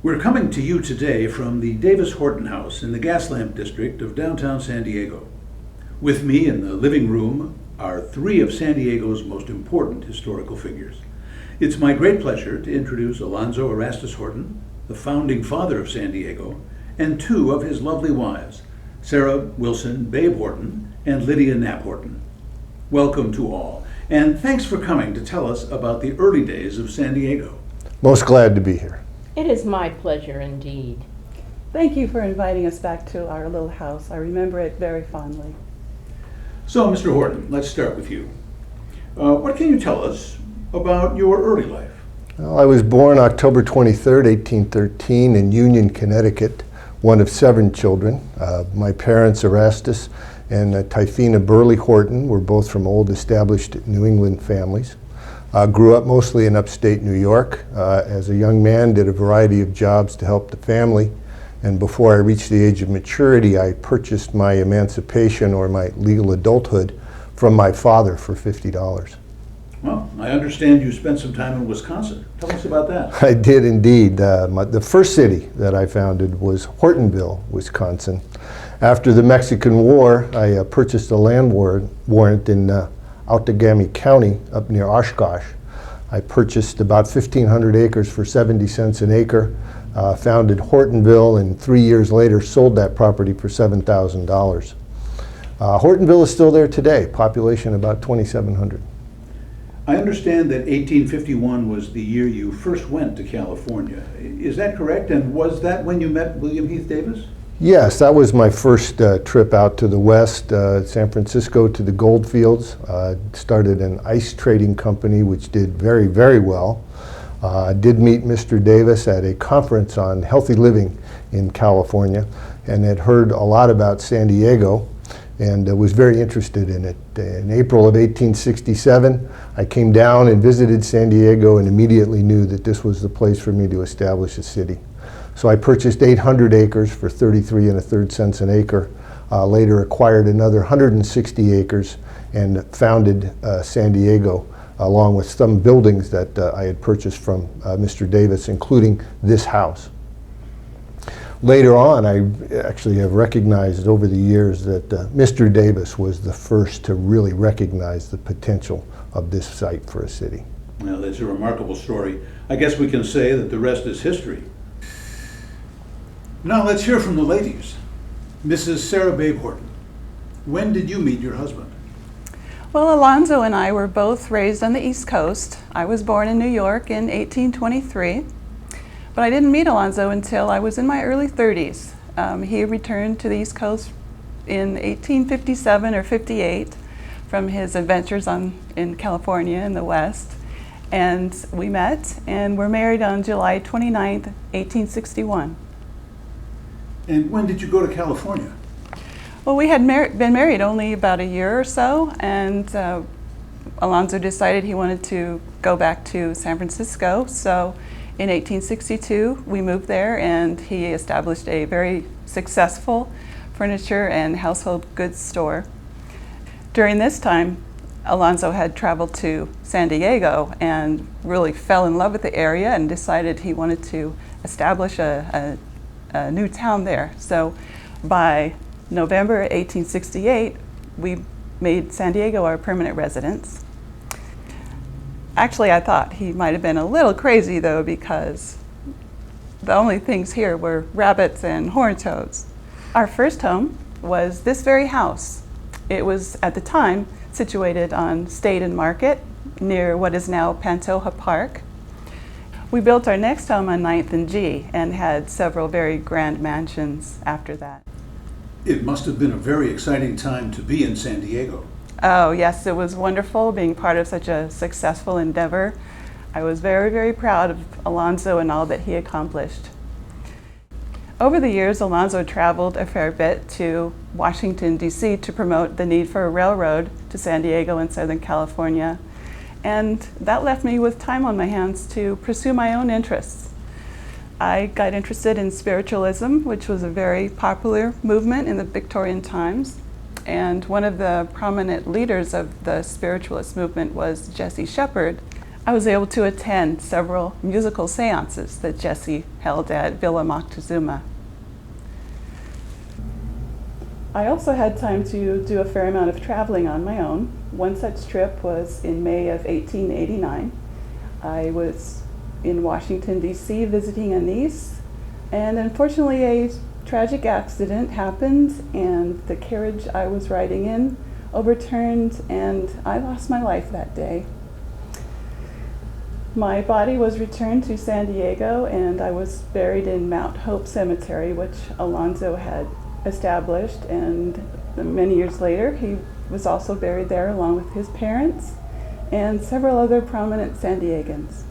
We're coming to you today from the Davis-Horton house in the Gaslamp district of downtown San Diego. With me in the living room are three of San Diego's most important historical figures. It's my great pleasure to introduce Alonzo Horton, the founding father of San Diego, and two of his lovely wives, Sarah Wilson Babe Horton and Lydia Knapp Horton. Welcome to all, and thanks for coming to tell us about the early days of San Diego. Most glad to be here. It is my pleasure indeed. Thank you for inviting us back to our little house. I remember it very fondly. So, Mr. Horton, let's start with you. What can you tell us about your early life? Well, I was born October 23rd, 1813 in Union, Connecticut, one of 7 children. My parents, Erastus and Typhina Burley Horton, were both from old established New England families. Grew up mostly in upstate New York. As a young man, did a variety of jobs to help the family. And before I reached the age of maturity, I purchased my emancipation or my legal adulthood from my father for $50. Well, I understand you spent some time in Wisconsin. Tell us about that. I did indeed. The first city that I founded was Hortonville, Wisconsin. After the Mexican War, I purchased a land warrant in Outagamie County up near Oshkosh. I purchased about 1,500 acres for 70 cents an acre, founded Hortonville, and 3 years later sold that property for $7,000. Hortonville is still there today, population about 2,700. I understand that 1851 was the year you first went to California. Is that correct? And was that when you met William Heath Davis? Yes, that was my first trip out to the west, San Francisco to the gold fields. Started an ice trading company which did very, very well. Did meet Mr. Davis at a conference on healthy living in California and had heard a lot about San Diego and was very interested in it. In April of 1867, I came down and visited San Diego and immediately knew that this was the place for me to establish a city. So I purchased 800 acres for 33 1/3 cents an acre, later acquired another 160 acres and founded San Diego, along with some buildings that I had purchased from Mr. Davis, including this house. Later on, I actually have recognized over the years that Mr. Davis was the first to really recognize the potential of this site for a city. Well, that's a remarkable story. I guess we can say that the rest is history. Now let's hear from the ladies. Mrs. Sarah Babe Horton, when did you meet your husband? Well, Alonzo and I were both raised on the East Coast. I was born in New York in 1823, but I didn't meet Alonzo until I was in my early 30s. He returned to the East Coast in 1857 or 58 from his adventures in California in the West, and we met and were married on July 29th, 1861. And when did you go to California? Well, we had been married only about a year or so, and Alonzo decided he wanted to go back to San Francisco. So in 1862, we moved there, and he established a very successful furniture and household goods store. During this time, Alonzo had traveled to San Diego and really fell in love with the area and decided he wanted to establish a new town there. So by November 1868, we made San Diego our permanent residence. Actually, I thought he might have been a little crazy though, because the only things here were rabbits and horned toads. Our first home was this very house. It was at the time situated on State and Market near what is now Pantoja Park. We built our next home on 9th and G and had several very grand mansions after that. It must have been a very exciting time to be in San Diego. Oh yes, it was wonderful being part of such a successful endeavor. I was very, very proud of Alonzo and all that he accomplished. Over the years, Alonzo traveled a fair bit to Washington, D.C. to promote the need for a railroad to San Diego and Southern California. And that left me with time on my hands to pursue my own interests. I got interested in spiritualism, which was a very popular movement in the Victorian times. And one of the prominent leaders of the spiritualist movement was Jesse Shepherd. I was able to attend several musical seances that Jesse held at Villa Moctezuma. I also had time to do a fair amount of traveling on my own. One such trip was in May of 1889. I was in Washington, D.C. visiting a niece, and unfortunately a tragic accident happened and the carriage I was riding in overturned and I lost my life that day. My body was returned to San Diego and I was buried in Mount Hope Cemetery, which Alonzo had established, and many years later he was also buried there along with his parents and several other prominent San Diegans.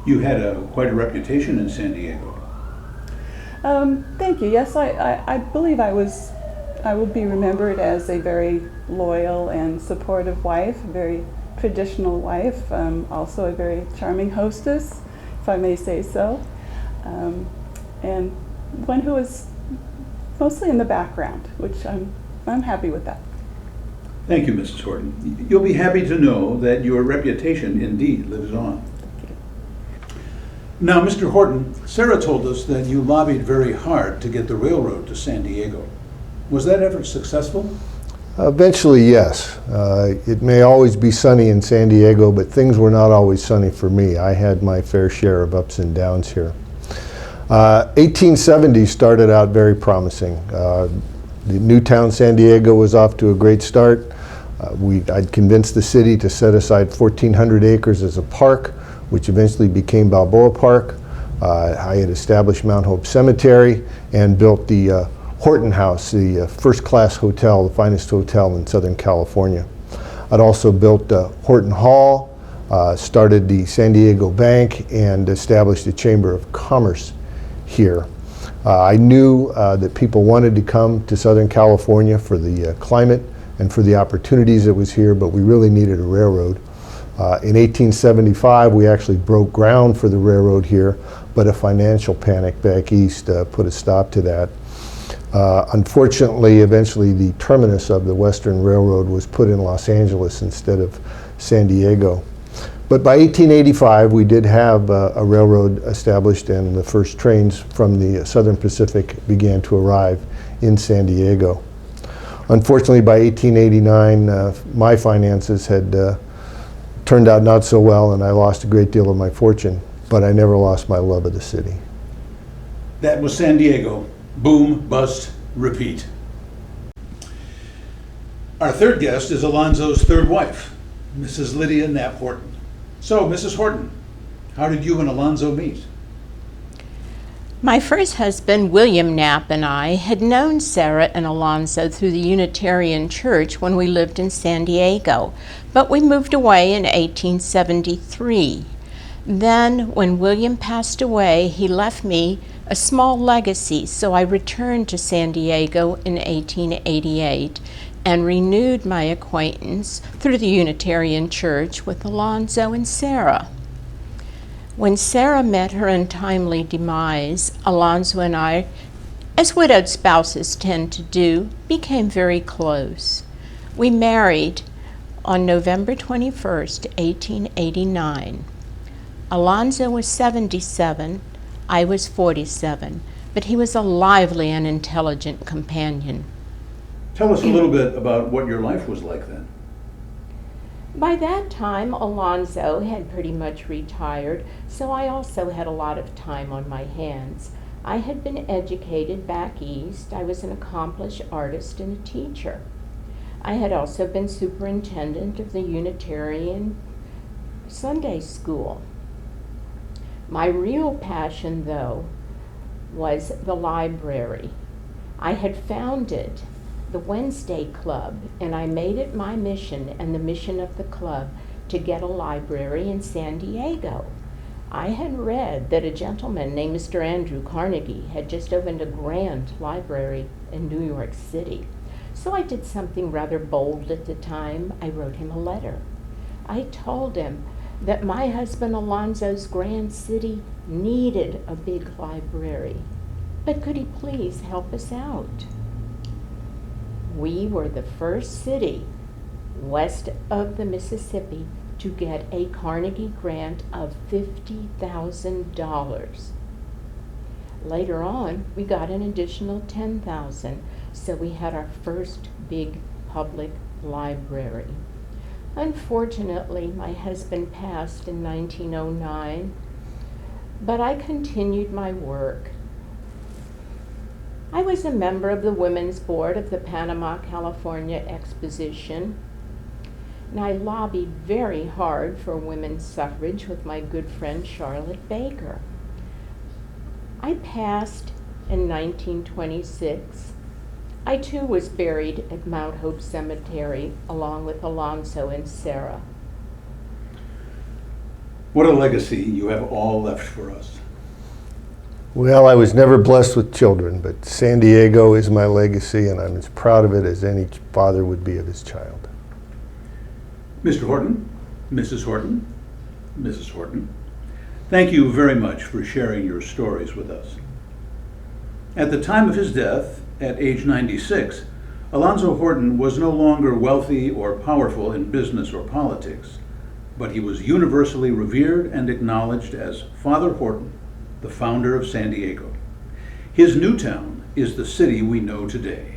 You had quite a reputation in San Diego. Thank you. Yes, I believe I will be remembered as a very loyal and supportive wife, a very traditional wife, also a very charming hostess, if I may say so, and one who is mostly in the background, which I'm happy with that. Thank you, Mrs. Horton. You'll be happy to know that your reputation indeed lives on. Now, Mr. Horton, Sarah told us that you lobbied very hard to get the railroad to San Diego. Was that effort successful? Eventually, yes. It may always be sunny in San Diego, but things were not always sunny for me. I had my fair share of ups and downs here. 1870 started out very promising. The new town San Diego was off to a great start. I'd convinced the city to set aside 1,400 acres as a park, which eventually became Balboa Park. I had established Mount Hope Cemetery and built the Horton House, the first-class hotel, the finest hotel in Southern California. I'd also built Horton Hall, started the San Diego Bank, and established the Chamber of Commerce here. I knew that people wanted to come to Southern California for the climate and for the opportunities that was here, but we really needed a railroad. In 1875, we actually broke ground for the railroad here, but a financial panic back east put a stop to that. Unfortunately, eventually the terminus of the Western Railroad was put in Los Angeles instead of San Diego. But by 1885, we did have a railroad established, and the first trains from the Southern Pacific began to arrive in San Diego. Unfortunately, by 1889, my finances had turned out not so well, and I lost a great deal of my fortune, but I never lost my love of the city. That was San Diego. Boom, bust, repeat. Our third guest is Alonzo's third wife, Mrs. Lydia Knapp Horton. So, Mrs. Horton, how did you and Alonzo meet? My first husband, William Knapp, and I had known Sarah and Alonzo through the Unitarian Church when we lived in San Diego, but we moved away in 1873. Then, when William passed away, he left me a small legacy, so I returned to San Diego in 1888 and renewed my acquaintance through the Unitarian Church with Alonzo and Sarah. When Sarah met her untimely demise, Alonzo and I, as widowed spouses tend to do, became very close. We married on November 21st, 1889. Alonzo was 77, I was 47, but he was a lively and intelligent companion. Tell us a little bit about what your life was like then. By that time, Alonzo had pretty much retired, so I also had a lot of time on my hands. I had been educated back east. I was an accomplished artist and a teacher. I had also been superintendent of the Unitarian Sunday School. My real passion, though, was the library. I had founded the Wednesday Club, and I made it my mission and the mission of the club to get a library in San Diego. I had read that a gentleman named Mr. Andrew Carnegie had just opened a grand library in New York City. So I did something rather bold at the time. I wrote him a letter. I told him that my husband Alonzo's grand city needed a big library, but could he please help us out? We were the first city west of the Mississippi to get a Carnegie grant of $50,000. Later on, we got an additional $10,000, so we had our first big public library. Unfortunately, my husband passed in 1909, but I continued my work. I was a member of the Women's Board of the Panama, California Exposition, and I lobbied very hard for women's suffrage with my good friend Charlotte Baker. I passed in 1926. I too was buried at Mount Hope Cemetery along with Alonzo and Sarah. What a legacy you have all left for us. Well, I was never blessed with children, but San Diego is my legacy, and I'm as proud of it as any father would be of his child. Mr. Horton, Mrs. Horton, Mrs. Horton, thank you very much for sharing your stories with us. At the time of his death, at age 96, Alonzo Horton was no longer wealthy or powerful in business or politics, but he was universally revered and acknowledged as Father Horton, the founder of San Diego. His new town is the city we know today.